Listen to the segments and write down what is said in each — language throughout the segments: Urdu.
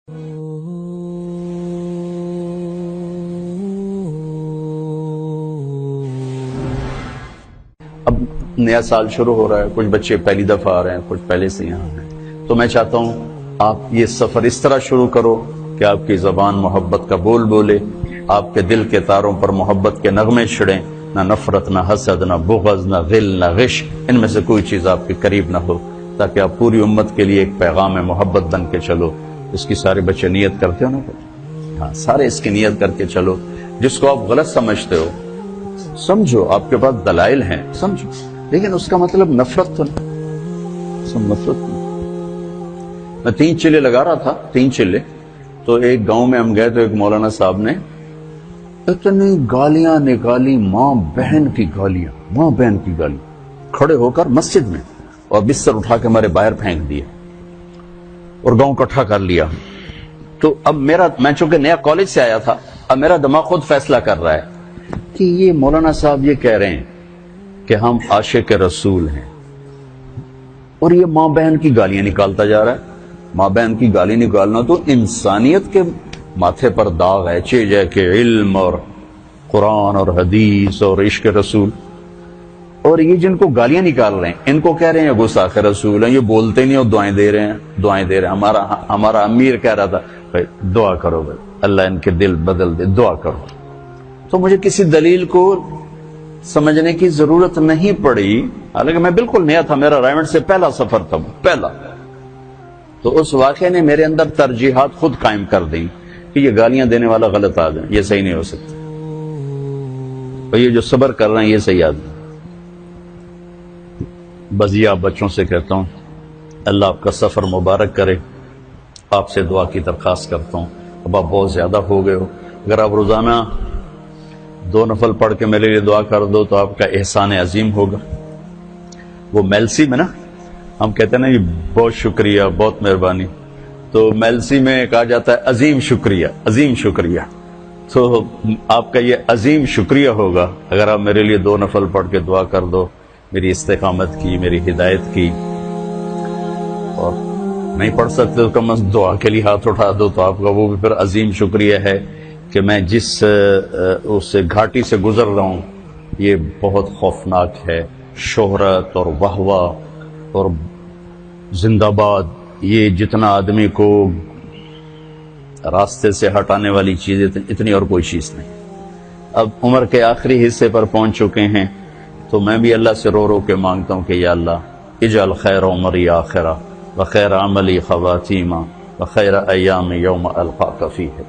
اب نیا سال شروع ہو رہا ہے، کچھ بچے پہلی دفعہ آ رہے ہیں، کچھ پہلے سے یہاں ہیں، تو میں چاہتا ہوں آپ یہ سفر اس طرح شروع کرو کہ آپ کی زبان محبت کا بول بولے، آپ کے دل کے تاروں پر محبت کے نغمے چھڑیں، نہ نفرت، نہ حسد، نہ بغض، نہ غل، نہ غش، ان میں سے کوئی چیز آپ کے قریب نہ ہو، تاکہ آپ پوری امت کے لیے ایک پیغام محبت بن کے چلو۔ اس کی سارے بچے نیت کرتے ہو نا؟ ہاں، سارے اس کی نیت کر کے چلو۔ جس کو آپ غلط سمجھتے ہو سمجھو، آپ کے پاس دلائل ہیں، سمجھو، لیکن اس کا مطلب نفرت تو نہیں، سب نفرت نہیں۔ میں 3 چلے لگا رہا تھا، 3 چلے، تو ایک گاؤں میں ہم گئے تو ایک مولانا صاحب نے اتنی گالیاں نکالی، ماں بہن کی گالیاں، ماں بہن کی گالیاں، کھڑے ہو کر مسجد میں، اور بستر اٹھا کے ہمارے باہر پھینک دیا اور گاؤں اکٹھا کر لیا۔ تو اب میں چونکہ نیا کالج سے آیا تھا، اب میرا دماغ خود فیصلہ کر رہا ہے کہ یہ مولانا صاحب یہ کہہ رہے ہیں کہ ہم عاشق رسول ہیں، اور یہ ماں بہن کی گالیاں نکالتا جا رہا ہے۔ ماں بہن کی گالی نکالنا تو انسانیت کے ماتھے پر داغ ہے، چیزیں کہ علم اور قرآن اور حدیث اور عشق رسول۔ اور یہ جن کو گالیاں نکال رہے ہیں، ان کو کہہ رہے ہیں گستاخ رسول ہیں، یہ بولتے نہیں اور دعائیں دے رہے ہیں، دعائیں دے رہے ہیں۔ ہمارا امیر کہہ رہا تھا بھائی دعا کرو، بھائی اللہ ان کے دل بدل دے، دعا کرو۔ تو مجھے کسی دلیل کو سمجھنے کی ضرورت نہیں پڑی، حالانکہ میں بالکل نیا تھا، میرا رائمنڈ سے پہلا سفر تھا، پہلا۔ تو اس واقعے نے میرے اندر ترجیحات خود قائم کر دیں کہ یہ گالیاں دینے والا غلط آدمی، یہ صحیح نہیں ہو سکتا، اور یہ جو صبر کر رہے ہیں یہ صحیح آدمی۔ بس یہ آپ بچوں سے کہتا ہوں، اللہ آپ کا سفر مبارک کرے۔ آپ سے دعا کی درخواست کرتا ہوں، اب آپ بہت زیادہ ہو گئے ہو، اگر آپ روزانہ 2 نفل پڑھ کے میرے لیے دعا کر دو تو آپ کا احسان عظیم ہوگا۔ وہ میلسی میں نا ہم کہتے ہیں نا یہ بہت شکریہ، بہت مہربانی، تو میلسی میں کہا جاتا ہے عظیم شکریہ، عظیم شکریہ۔ تو آپ کا یہ عظیم شکریہ ہوگا اگر آپ میرے لیے 2 نفل پڑھ کے دعا کر دو، میری استقامت کی، میری ہدایت کی۔ اور نہیں پڑھ سکتے تو کم از کم دعا کے لیے ہاتھ اٹھا دو، تو آپ کا وہ بھی پھر عظیم شکریہ ہے کہ میں جس اس گھاٹی سے گزر رہا ہوں یہ بہت خوفناک ہے، شہرت اور واہ اور زندہ باد، یہ جتنا آدمی کو راستے سے ہٹانے والی چیز اتنی اور کوئی چیز نہیں۔ اب عمر کے آخری حصے پر پہنچ چکے ہیں، تو میں بھی اللہ سے رو رو کے مانگتا ہوں کہ یا اللہ اجعل خیر عمری آخرہ وخیر عملی خواتیمہ وخیر ایام یوم القاک فیہ۔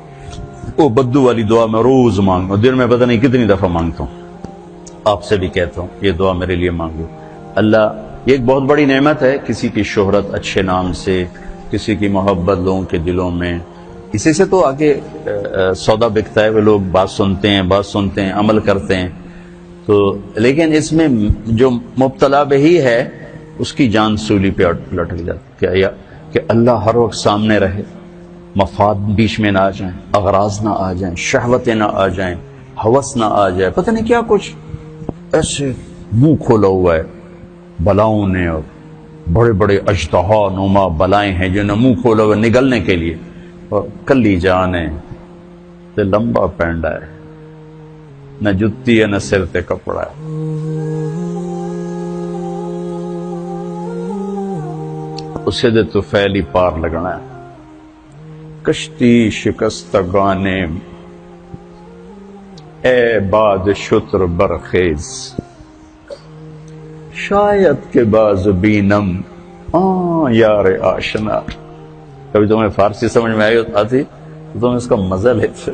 وہ بدو والی دعا میں روز مانگتا ہوں، دن میں پتہ نہیں کتنی دفعہ مانگتا ہوں، آپ سے بھی کہتا ہوں یہ دعا میرے لیے مانگو۔ اللہ، یہ ایک بہت بڑی نعمت ہے، کسی کی شہرت اچھے نام سے، کسی کی محبت لوگوں کے دلوں میں، اسی سے تو آگے سودا بکتا ہے، وہ لوگ بات سنتے ہیں، عمل کرتے ہیں۔ تو لیکن اس میں جو مبتلا بہی ہے اس کی جان سولی پہ لٹک جاتی ہے کہ اللہ ہر وقت سامنے رہے، مفاد بیچ میں نہ آ جائیں، اغراض نہ آ جائیں، شہوتیں نہ آ جائیں، ہوس نہ آ جائے، پتہ نہیں کیا کچھ ایسے منہ کھولا ہوا ہے بلاؤں نے، اور بڑے بڑے اژدہا نما بلائیں ہیں جنہیں منہ کھولا ہوا نگلنے کے لیے، اور کلی جان ہے تے لمبا پینڈا ہے، نہ جتی ہے نہ سر تے کپڑا ہے۔ اسے دے تو فیلی پار لگنا ہے، کشتی شکستگانے اے باد شتر برخیز، شاید کے باز بینم یار آشنا۔ کبھی تمہیں فارسی سمجھ میں آتی تو تم اس کا مزہ لیتے۔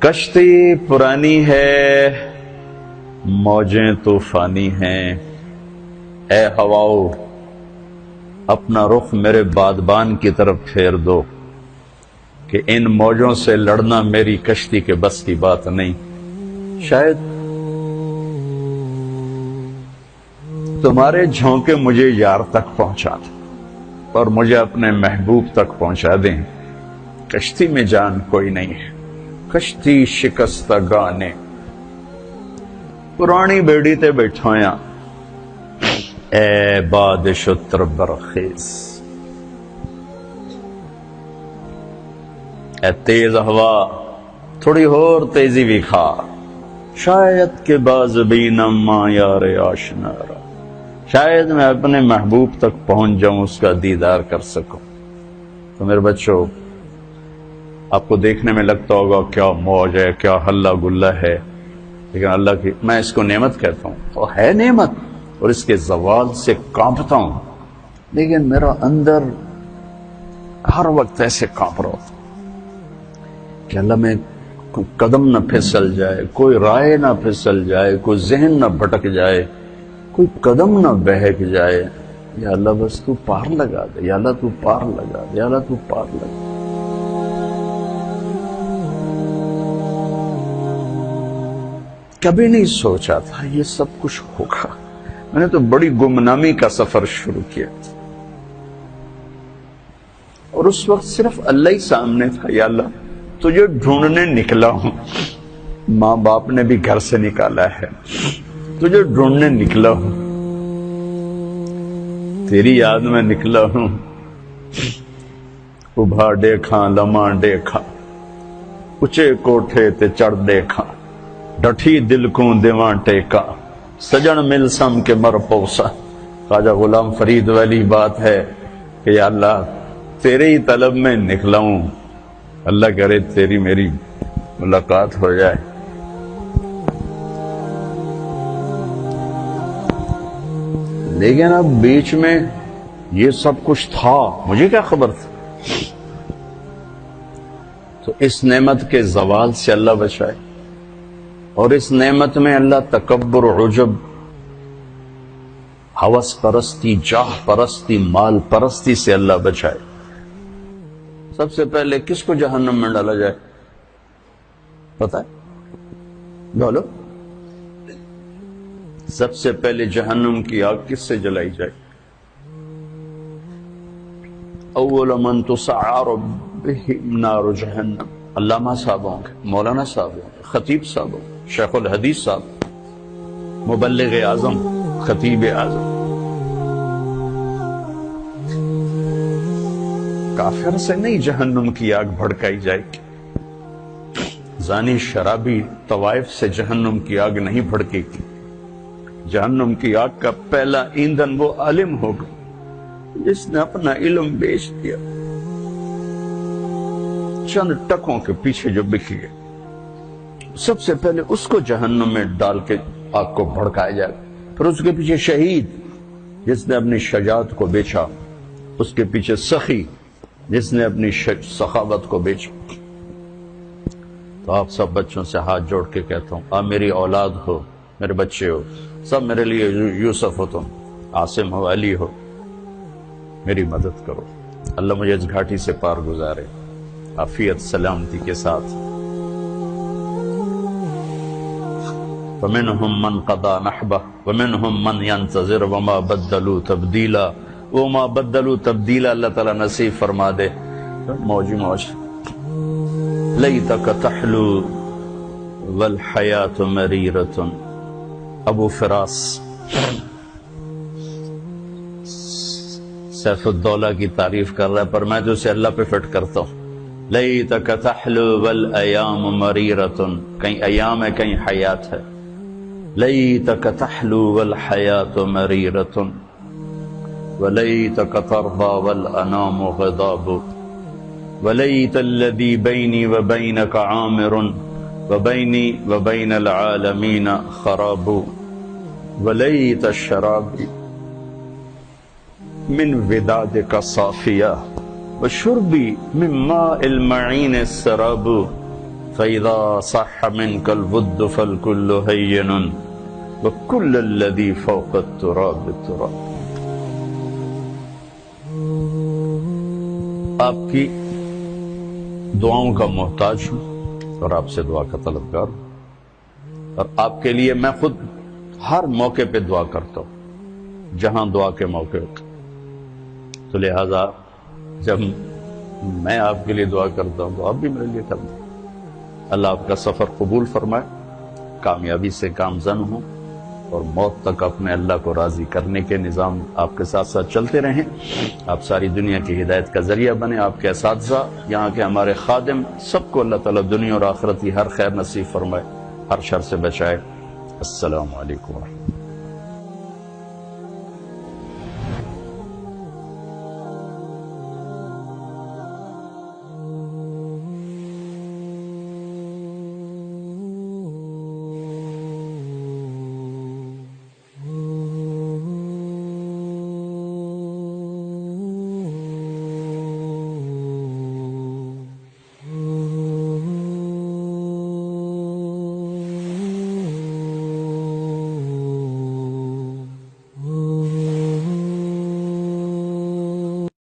کشتی پرانی ہے، موجیں طوفانی ہیں، اے ہواؤ اپنا رخ میرے بادبان کی طرف پھیر دو کہ ان موجوں سے لڑنا میری کشتی کے بس کی بات نہیں۔ شاید تمہارے جھونکے مجھے یار تک پہنچا دیں اور مجھے اپنے محبوب تک پہنچا دیں، کشتی میں جان کوئی نہیں ہے، کشتی شکستگانے پرانی بیڑی تے بیٹھایا اے باد شتر برخیز۔ اے تیز ہوا تھوڑی اور تیزی بھی کھا، شاید کہ باز بینم ماں یار آشنا را، شاید میں اپنے محبوب تک پہنچ جاؤں، اس کا دیدار کر سکوں۔ تو میرے بچوں، آپ کو دیکھنے میں لگتا ہوگا کیا موج ہے، کیا ہلا گلا ہے، لیکن اللہ کی، میں اس کو نعمت کہتا ہوں، تو ہے نعمت، اور اس کے زوال سے کانپتا ہوں، لیکن میرا اندر ہر وقت ایسے کانپ رہا ہوتا کہ اللہ میں کوئی قدم نہ پھسل جائے، کوئی رائے نہ پھسل جائے، کوئی ذہن نہ بھٹک جائے، کوئی قدم نہ بہک جائے، یا اللہ بس تو پار لگا دے، یا اللہ تو پار لگا دے، یا اللہ تو پار لگا دے۔ کبھی نہیں سوچا تھا یہ سب کچھ ہوگا، میں نے تو بڑی گمنامی کا سفر شروع کیا، اور اس وقت صرف اللہ ہی سامنے تھا، یا اللہ تجھے ڈھونڈنے نکلا ہوں، ماں باپ نے بھی گھر سے نکالا ہے، تجھے ڈھونڈنے نکلا ہوں، تیری یاد میں نکلا ہوں، ابھا دیکھا لمحہ دیکھا، اچے کوٹھے تے چڑھ دیکھا، ڈٹھی دل کو دیواں ٹیکا، سجن مل سم کے مر پوسا۔ خواجہ غلام فرید والی بات ہے کہ یا اللہ تیرے ہی طلب میں نکلا ہوں، اللہ کرے تیری میری ملاقات ہو جائے۔ لیکن اب بیچ میں یہ سب کچھ تھا، مجھے کیا خبر تھا؟ تو اس نعمت کے زوال سے اللہ بچائے، اور اس نعمت میں اللہ تکبر، عجب، ہوس پرستی، جاہ پرستی، مال پرستی سے اللہ بچائے۔ سب سے پہلے کس کو جہنم میں ڈالا جائے پتہ ہے؟ بولو، سب سے پہلے جہنم کی آگ کس سے جلائی جائے؟ اول من تسعر بہ نار جہنم، علامہ صاحب ہوں گے، مولانا صاحب ہوں گے، خطیب صاحب ہوں گے، شیخ الحدیث صاحب، مبلغ اعظم، خطیب اعظم۔ کافر سے نہیں جہنم کی آگ بھڑکائی جائے گی، زانی شرابی طوائف سے جہنم کی آگ نہیں بھڑکے گی۔ جہنم کی آگ کا پہلا ایندھن وہ عالم ہوگا جس نے اپنا علم بیچ دیا، چند ٹکوں کے پیچھے جو بک گئے، سب سے پہلے اس کو جہنم میں ڈال کے آگ کو بھڑکایا جائے، پھر اس کے پیچھے شہید جس نے اپنی شجاعت کو بیچا، اس کے پیچھے سخی جس نے اپنی سخاوت کو بیچا۔ تو آپ سب بچوں سے ہاتھ جوڑ کے کہتا ہوں، آپ میری اولاد ہو، میرے بچے ہو، سب میرے لیے یوسف ہو، تم عاصم ہو، علی ہو، میری مدد کرو، اللہ مجھے اس گھاٹی سے پار گزارے عافیت سلامتی کے ساتھ۔ وَمِنْهُمْ مَنْ قَضَى نَحْبَهُ وَمِنْهُمْ مَنْ يَنْتَظِرُ وَمَا بَدَّلُوا تَبْدِيلًا، وَمَا بَدَّلُوا تَبْدِيلًا اللہ تعالیٰ نصیب فرما دے۔ موجی موج، لَيْتَكَ تَحْلُو وَالْحَيَاةُ مَرِيرَةٌ، ابو فراس سیف الدولہ کی تعریف کر رہا ہے، پر میں تو اسے اللہ پہ فٹ کرتا ہوں۔ لَيْتَكَ تَحْلُو وَالْأَيَامُ مَرِيرَةٌ، کہیں ایام ہے کہیں حیات ہے۔ لَيْتَكَ تَحْلُو وَالْحَيَاةُ مَرِيرَةٌ وَلَيْتَكَ تَرْضَى وَالْأَنَامُ غِضَابُ، وَلَيْتَ الَّذِي بَيْنِي وَبَيْنَكَ عَامِرٌ وَبَيْنِي وَبَيْنَ الْعَالَمِينَ خَرَابُ، وَلَيْتَ الشَّرَابِ من ودادك صافية وشربي من ماء المعين السراب، فإذا صح منك الود فالكل هين وكل الذي فوق التراب التراب۔ آپ کی دعاؤں کا محتاج ہوں اور آپ سے دعا کا طلبگار ہوں، اور آپ کے لیے میں خود ہر موقع پہ دعا کرتا ہوں جہاں دعا کے موقع ہوتے، تو لہذا جب میں آپ کے لیے دعا کرتا ہوں تو آپ بھی میرے لیے کرنا۔ اللہ آپ کا سفر قبول فرمائے، کامیابی سے کامزن ہوں، اور موت تک اپنے اللہ کو راضی کرنے کے نظام آپ کے ساتھ ساتھ چلتے رہیں. آپ ساری دنیا کی ہدایت کا ذریعہ بنے. آپ کے اساتذہ، یہاں کے ہمارے خادم، سب کو اللہ تعالیٰ دنیا اور آخرت کی ہر خیر نصیب فرمائے، ہر شر سے بچائے. السلام علیکم ورحمۃ اللہ.